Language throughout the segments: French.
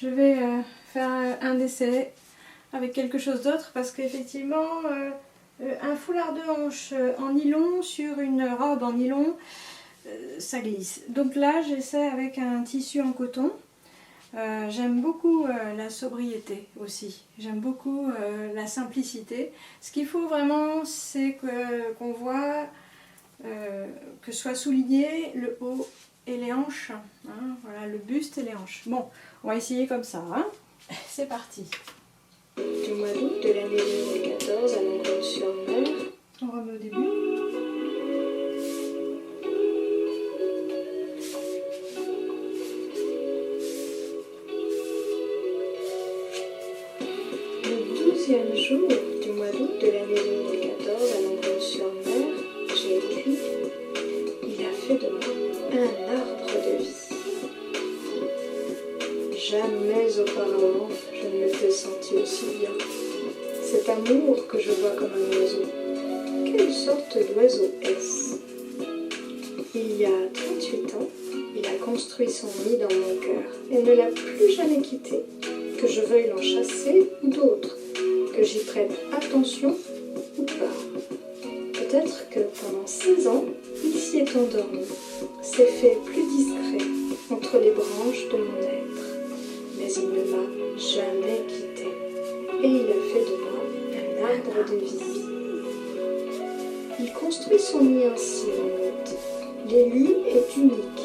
je vais faire un essai avec quelque chose d'autre parce qu'effectivement un foulard de hanche en nylon sur une robe en nylon, ça glisse. Donc là j'essaie avec un tissu en coton. J'aime beaucoup la sobriété aussi, j'aime beaucoup la simplicité. Ce qu'il faut vraiment, c'est qu'on voit que soit souligné le haut et les hanches, hein, voilà, le buste et les hanches. Bon, on va essayer comme ça, hein. C'est parti. Du mois d'août de l'année 2014 à Longchamp-sur-Mer. On remet au début. Le 12e jour du mois d'août de l'année 2014 à Longchamp-sur-Mer, j'ai écrit « Il a fait de moi un arbre de vie ». Jamais auparavant je ne m'étais sentie aussi bien. Cet amour que je vois comme un oiseau. Quelle sorte d'oiseau est-ce? Il y a 38 ans, il a construit son nid dans mon cœur et ne l'a plus jamais quitté. Que je veuille l'en chasser ou d'autres, que j'y prête attention ou pas. Peut-être que pendant 6 ans, il s'y est endormi, s'est fait plus discret entre les branches de mon être. Mais il ne m'a jamais quitté et il a fait de moi un arbre de vie. Il construit son nid ainsi, mon hôte. L'élu est unique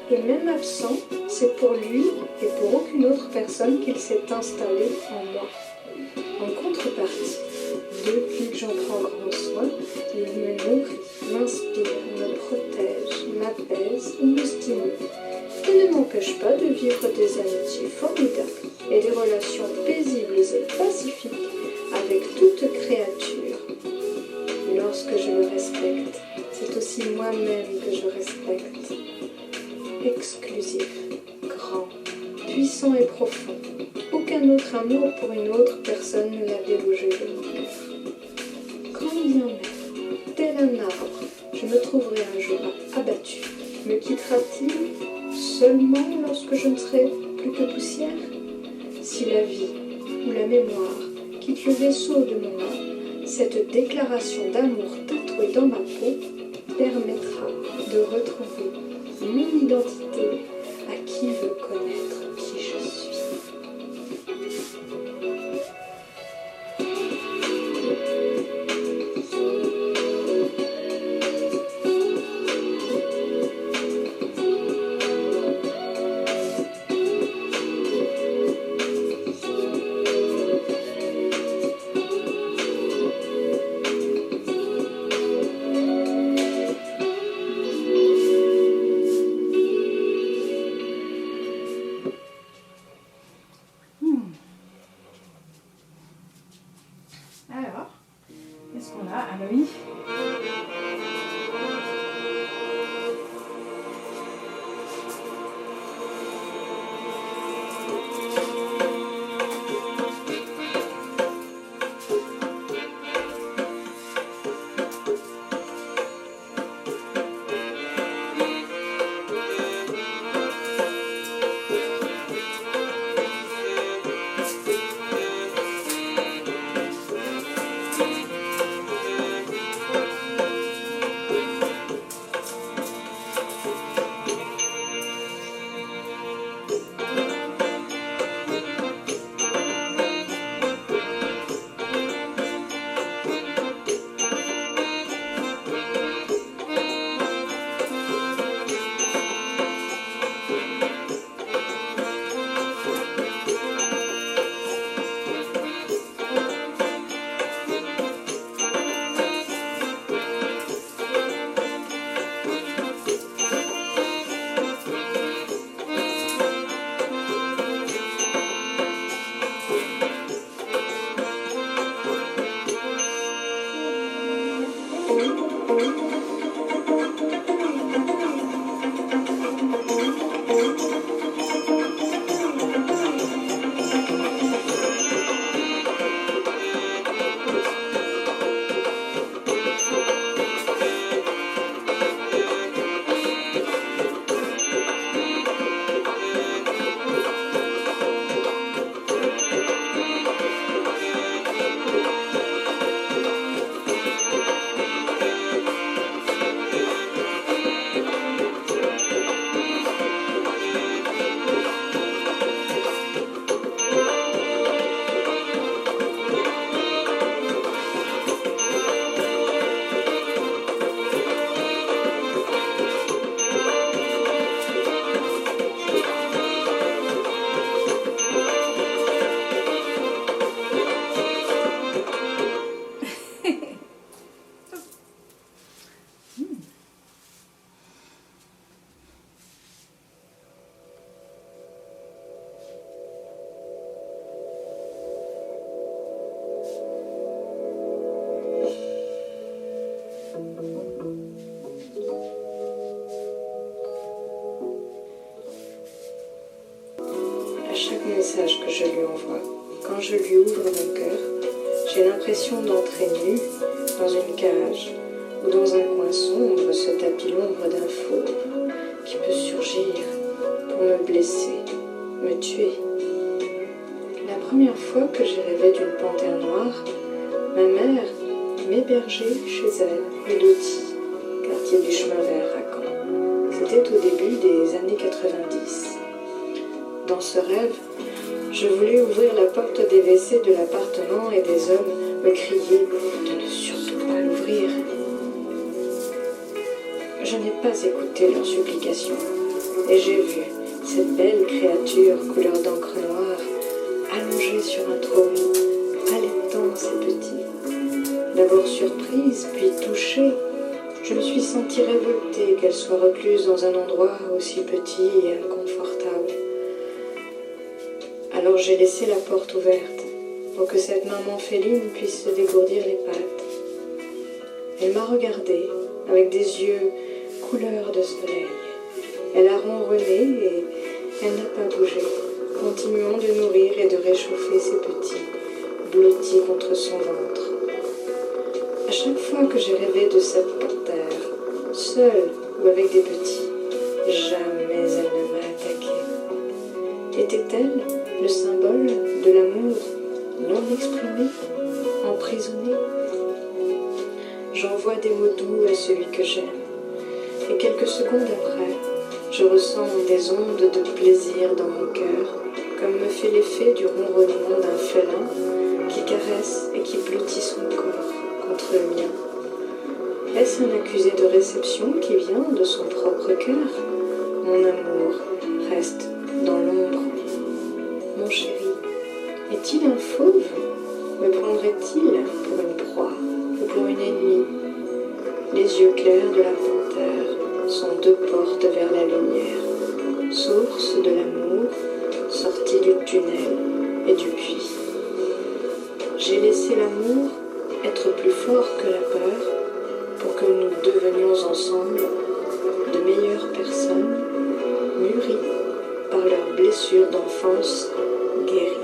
et même absent, c'est pour lui et pour aucune autre personne qu'il s'est installé en moi. En contrepartie, depuis que j'en prends grand soin, il me nourrit, m'inspire, me protège, m'apaise ou me stimule et ne m'empêche pas de vivre des amitiés formidables et des relations paisibles et pacifiques avec toute créature. Lorsque je le respecte, c'est aussi moi-même que je respecte. Exclusif, grand, puissant et profond. Aucun autre amour pour une autre personne ne l'a délogé de mon cœur. Quand bien même, tel un arbre, je me trouverai un jour abattu. Me quittera-t-il seulement lorsque je ne serai plus que poussière? Si la vie ou la mémoire quitte le vaisseau de mon âme, cette déclaration d'amour tatouée dans ma peau permettra de retrouver mon identité à qui veut connaître qui je suis. Alors, qu'est-ce qu'on a? Ah bah oui. à chaque message que je lui envoie. Quand je lui ouvre mon cœur, j'ai l'impression d'entrer nue dans une cage ou dans un coin sombre se tapit l'ombre d'un fauve qui peut surgir pour me blesser, me tuer. La première fois que j'ai rêvé d'une panthère noire, ma mère m'hébergeait chez elle, rue d'Auty, quartier du chemin vert à Caen. C'était au début des années 90. Dans ce rêve, je voulais ouvrir la porte des WC de l'appartement et des hommes me criaient de ne surtout pas l'ouvrir. Je n'ai pas écouté leurs supplications et j'ai vu cette belle créature couleur d'encre noire allongée sur un trône, allaitant ses petits. D'abord surprise, puis touchée, je me suis sentie révoltée qu'elle soit recluse dans un endroit aussi petit et inconfortable. Alors j'ai laissé la porte ouverte pour que cette maman féline puisse se dégourdir les pattes. Elle m'a regardée avec des yeux couleur de soleil. Elle a ronronné et elle n'a pas bougé, continuant de nourrir et de réchauffer ses petits, blottis contre son ventre. À chaque fois que j'ai rêvé de cette panthère, seule ou avec des petits, jamais elle ne m'a attaquée. Était-elle le symbole de l'amour non exprimé, emprisonné? J'envoie des mots doux à celui que j'aime, et quelques secondes après, je ressens des ondes de plaisir dans mon cœur, comme me fait l'effet du ronronnement d'un félin qui caresse et qui blottit son corps contre le mien. Est-ce un accusé de réception qui vient de son propre cœur? Mon amour reste dans l'ombre. Mon chéri, est-il un fauve? Me prendrait-il pour une proie ou pour une ennemie? Les yeux clairs de la panthère sont deux portes vers la lumière, source de l'amour, sortie du tunnel et du puits. J'ai laissé l'amour être plus fort que la peur pour que nous devenions ensemble de meilleures personnes, mûries par leurs blessures d'enfance guéries.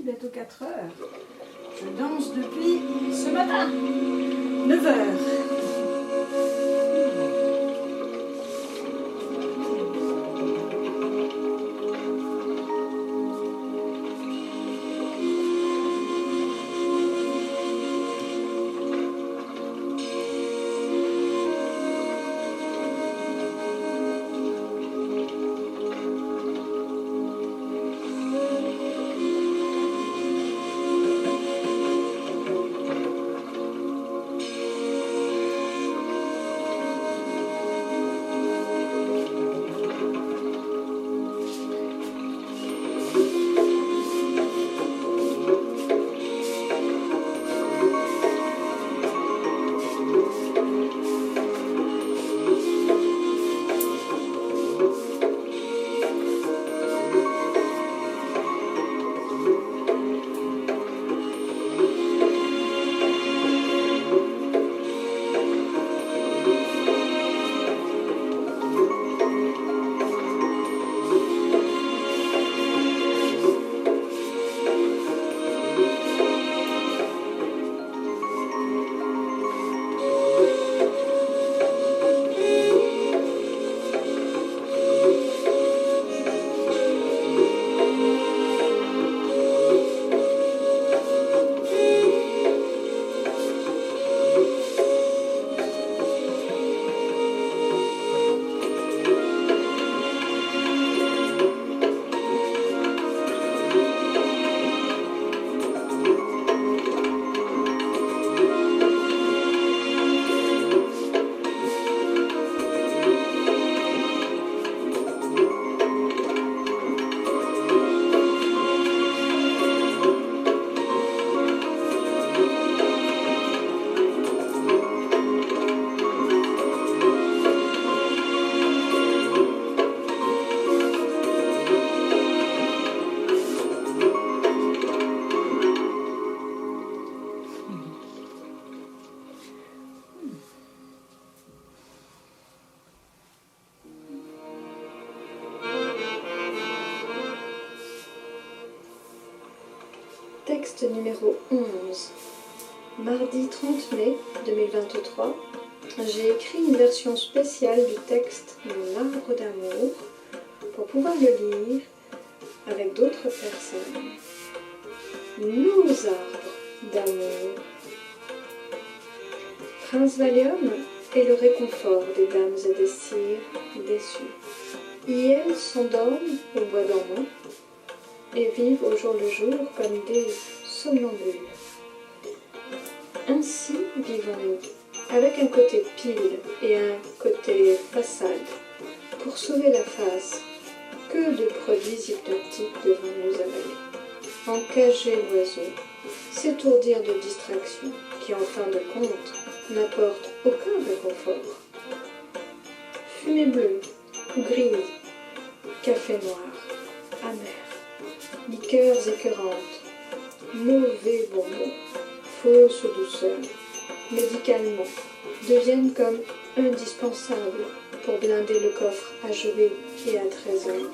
Bientôt 4 heures. Je danse depuis ce matin, 9 heures. Podcast numéro 11. Mardi 30 mai 2023, j'ai écrit une version spéciale du texte Mon arbre d'amour pour pouvoir le lire avec d'autres personnes. Nos arbres d'amour. Prince Valium est le réconfort des dames et des sires déçus. Y elles s'endorment au bois dormant et vivent au jour le jour comme des somnambules. Ainsi vivons-nous, avec un côté pile et un côté façade. Pour sauver la face, que de produits hypnotiques devons nous avaler. Encager l'oiseau, s'étourdir de distractions qui, en fin de compte, n'apportent aucun réconfort. Fumée bleue ou grise, café noir, amer, liqueurs écœurantes, mauvais bonbons, fausse douceur, médicalement, deviennent comme indispensables pour blinder le coffre à jouets et à trésors.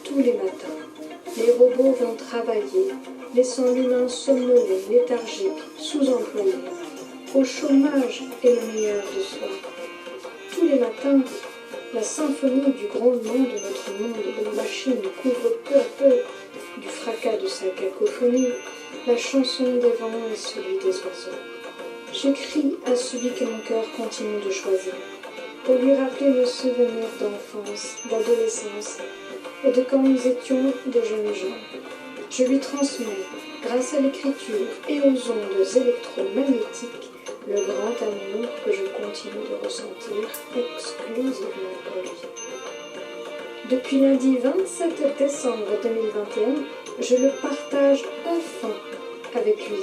Tous les matins, les robots vont travailler, laissant l'humain somnolé, léthargique, sous-employé. Au chômage est le meilleur de soi. Tous les matins, la symphonie du grondement de notre monde de machines couvre peu à peu du fracas de sa cacophonie la chanson des vents et celui des oiseaux. J'écris à celui que mon cœur continue de choisir, pour lui rappeler nos souvenirs d'enfance, d'adolescence et de quand nous étions de jeunes gens. Je lui transmets, grâce à l'écriture et aux ondes électromagnétiques, le grand amour que je continue de ressentir exclusivement pour lui. Depuis lundi 27 décembre 2021, je le partage enfin avec lui.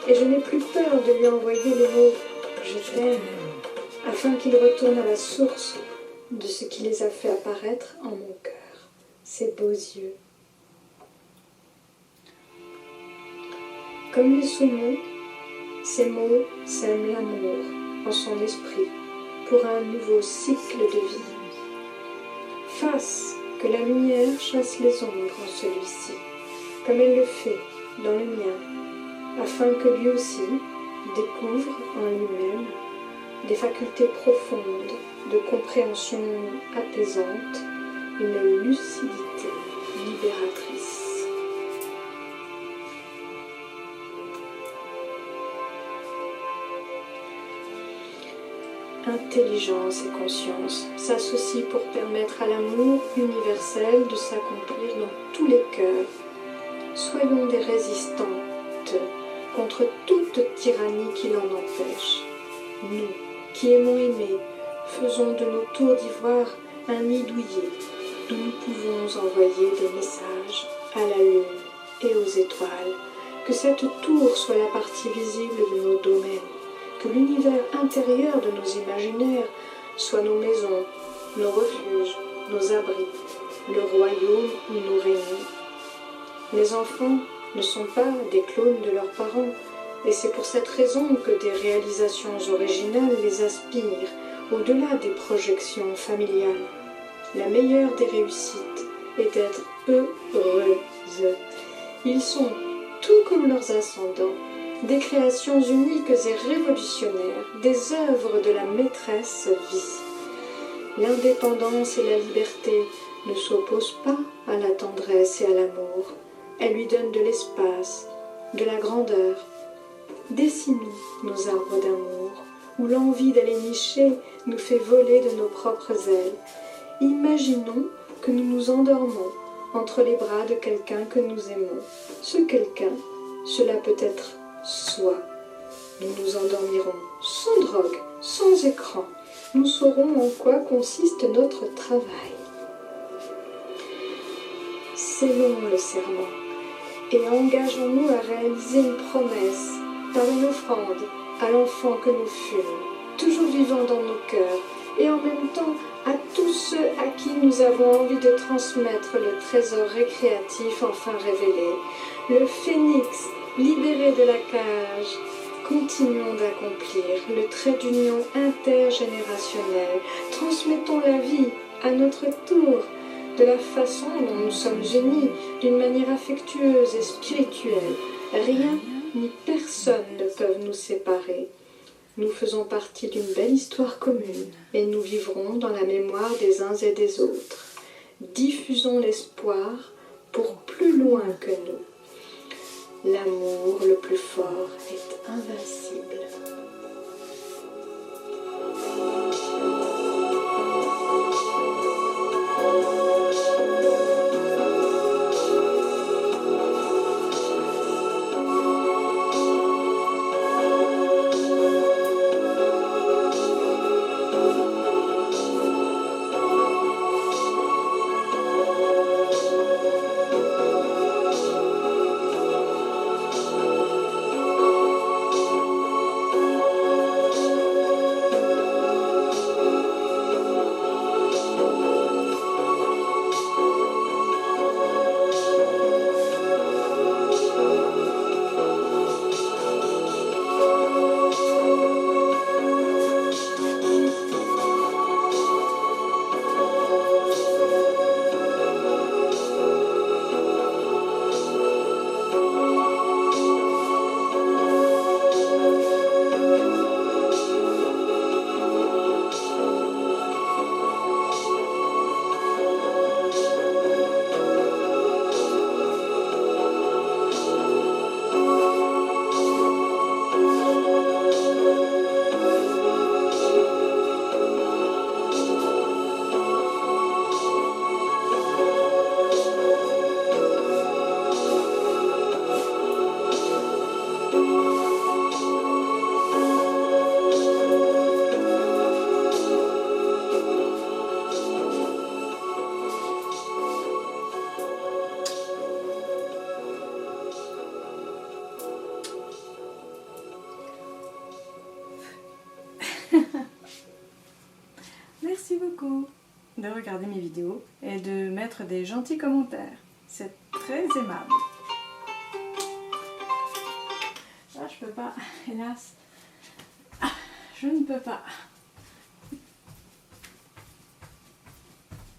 Et je n'ai plus peur de lui envoyer les mots « je t'aime » afin qu'il retourne à la source de ce qui les a fait apparaître en mon cœur, ses beaux yeux. Comme les saumons, ces mots sèment l'amour en son esprit pour un nouveau cycle de vie. Fasse que la lumière chasse les ombres en celui-ci, comme elle le fait dans le mien, afin que lui aussi découvre en lui-même des facultés profondes de compréhension apaisante, une lucidité libératrice. Intelligence et conscience s'associent pour permettre à l'amour universel de s'accomplir dans tous les cœurs. Soyons des résistantes contre toute tyrannie qui l'en empêche. Nous, qui aimons aimer, faisons de nos tours d'ivoire un nid douillet, d'où nous pouvons envoyer des messages à la lune et aux étoiles. Que cette tour soit la partie visible de nos domaines. Que l'univers intérieur de nos imaginaires soit nos maisons, nos refuges, nos abris, le royaume où nous régnons. Les enfants ne sont pas des clones de leurs parents, et c'est pour cette raison que des réalisations originales les aspirent, au-delà des projections familiales. La meilleure des réussites est d'être heureuses. Ils sont, tout comme leurs ascendants, des créations uniques et révolutionnaires, des œuvres de la maîtresse vie. L'indépendance et la liberté ne s'opposent pas à la tendresse et à l'amour. Elles lui donnent de l'espace, de la grandeur. Dessinons nos arbres d'amour, où l'envie d'aller nicher nous fait voler de nos propres ailes. Imaginons que nous nous endormons entre les bras de quelqu'un que nous aimons. Ce quelqu'un, cela peut être soi. Nous nous endormirons sans drogue, sans écran. Nous saurons en quoi consiste notre travail. Scellons le serment et engageons-nous à réaliser une promesse par une offrande à l'enfant que nous fûmes, toujours vivant dans nos cœurs, et en même temps à tous ceux à qui nous avons envie de transmettre le trésor récréatif enfin révélé, le phénix libéré de la cage. Continuons d'accomplir le trait d'union intergénérationnel, transmettons la vie à notre tour, de la façon dont nous sommes unis, d'une manière affectueuse et spirituelle, Rien ni personne ne peuvent nous séparer. Nous faisons partie d'une belle histoire commune et nous vivrons dans la mémoire des uns et des autres. Diffusons l'espoir pour plus loin que nous. L'amour le plus fort est invincible. Merci beaucoup de regarder mes vidéos et de mettre des gentils commentaires. C'est très aimable. Ah, je peux pas, hélas. Ah, je ne peux pas.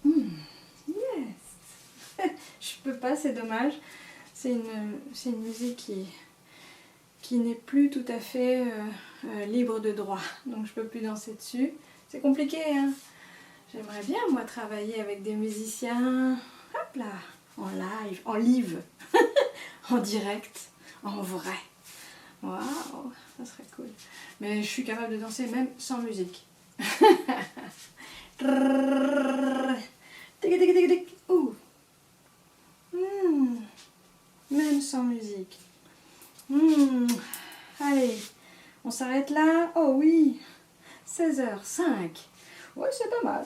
Yes. Je peux pas, c'est dommage. C'est une musique qui n'est plus tout à fait libre de droit. Donc je peux plus danser dessus. C'est compliqué, hein. J'aimerais bien, moi, travailler avec des musiciens, hop là, en live, en direct, en vrai. Waouh, ça serait cool. Mais je suis capable de danser même sans musique. Ouh. Même sans musique. Allez, on s'arrête là. Oh oui, 16h05. Ouais, c'est pas mal.